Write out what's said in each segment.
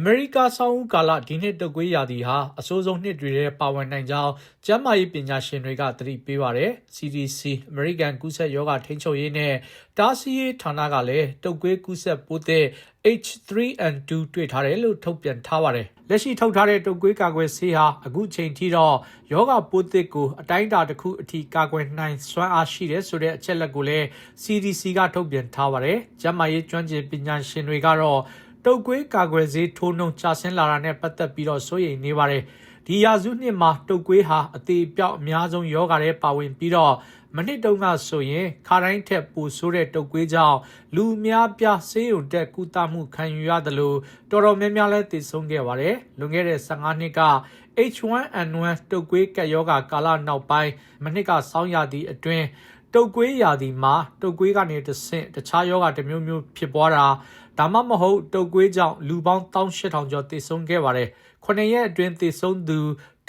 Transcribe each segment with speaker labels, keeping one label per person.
Speaker 1: အမေရိကဆောင်းဦးကာလဒီနှစ်တုပ်ကွေးရာသီဟာအဆိုးဆုံးနှစ်တွေထဲပါဝင်နိုင်ကြောင်းကျန်းမာရေးပညာရှင်တွေကသတိပေးပါတယ်။ CDC အမေရိကန်ကူးစက်ရောဂါထိန်းချုပ်ရေးနဲ့တားဆီးရေးဌာနကလည်းတုပ်ကွေးကူးစက်ပိုးသစ် H3N2 တွေ့ထားတယ်လို့ထုတ်ပြန်ထားပါတယ်။လက်ရှိထုတ်ထားတဲ့တုပ်ကွေးကာကွယ်ဆေးဟာအခုချိန်ထိတော့ရောဂါပိုးသစ်ကိုအတိုင်းအတာတစ်ခုအထိကာကွယ်နိုင်စွမ်းအားရှိတယ်ဆိုတဲ့အချက်လက်ကိုလည်း CDC ကထုတ်ပြန်ထားပါတယ်။ကျန်းမာရေးကျွမ်းကျင်ပညာရှင်တွေကတော့တုပ်ကွေးကာကွယ်ဆေးထိုးနှုန်းကျဆင်းလာတာနဲ့ပတ်သက်ပြီးတော့စိုးရိမ်နေပါတယ်။ဒီရာစုနှစ်မှာတုပ်ကွေးဟာအသေးအပြောက်အများဆုံးရောဂါတွေပါဝင်ပြီးတော့မနှစ်တုန်းကဆိုရင်ခါတိုင်းထက်ပိုဆိုးတဲ့တုပ်ကွေးကြောင့်လူအများပြားဆေးရုံတက်ကုသမှုခံယူရတယ်လို့တော်တော်များများလည်းသိဆုံးခဲ့ပါတယ်။လွန်ခဲ့တဲ့15နှစ်က H1N1 တုပ်ကွေးကပ်ရောဂါကာလနောက်ပိုင်းမနှစ်ကဆောင်းရာသီအတွင်းတုပ်ကွေးရာသီမှာတုပ်ကွေးကနေတဆင့်တခြားရောဂါတစ်မျိုးမျိုးဖြစ်ပွားတာဒါမှမဟုတ်တုပ်ကွေးကြောင့်လူပေါင်း18000ကျော်သေဆုံးခဲ့ပါတယ်။9ရက်အတွင်းသေဆုံးသူ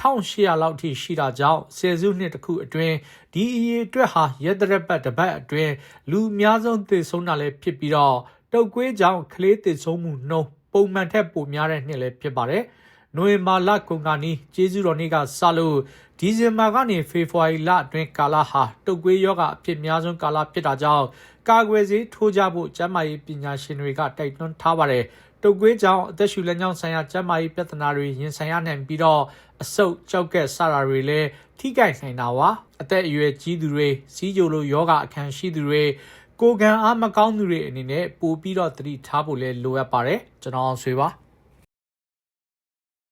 Speaker 1: 1800လောက်ထိရှိတာကြောင့်ဆယ်စုနှစ်တစ်ခုအတွင်းဒီအရေးအတွက်ဟာရက်သရက်ပတ်တစ်ပတ်အတွင်းလူအများဆုံးသေဆုံးတာလည်းဖြစ်ပြီးတော့တုပ်ကွေးကြောင့်ကလေးသေဆုံးမှုနှုန်းပုံမှန်ထက်ပိုများတဲ့နှစ်လည်းဖြစ်ပါတယ်။နိုဝင်ဘာလကုန်ကနေကျေးဇူးတော်နေ့ကစလို့ဒီဇင်ဘာကနေဖေဖော်ဝါရီလအတွင်းကာလဟာတုပ်ကွေးရောဂါအဖြစ်များဆုံးကာလဖြစ်တာကြောင့်ကာကွယ်ဆေးထိုးကြဖို့ကျန်းမာရေးပညာရှင်တွေကတိုက်တွန်းထားပါတယ်။တုပ်ကွေးကြောင့်အသက်ရှူလမ်းကြောင်းဆိုင်ရာကျန်းမာရေးပြဿနာတွေရင်ဆိုင်ရနိုင်ပြီးတော့အဆုတ်ကြောက်ကက်စတာတွေလည်းထိခိုက်နိုင်တာပါ။အသက်အရွယ်ကြီးသူတွေစီးကြိုလိုယောဂအခမ်းရှိသူတွေကိုယ်ခံအားမကောင်းသူတွေအနေနဲ့ပို့ပြီးတော့သတိထားဖို့လည်းလိုအပ်ပါတယ်။ကျွန်တော်အောင်ဆွေပါ။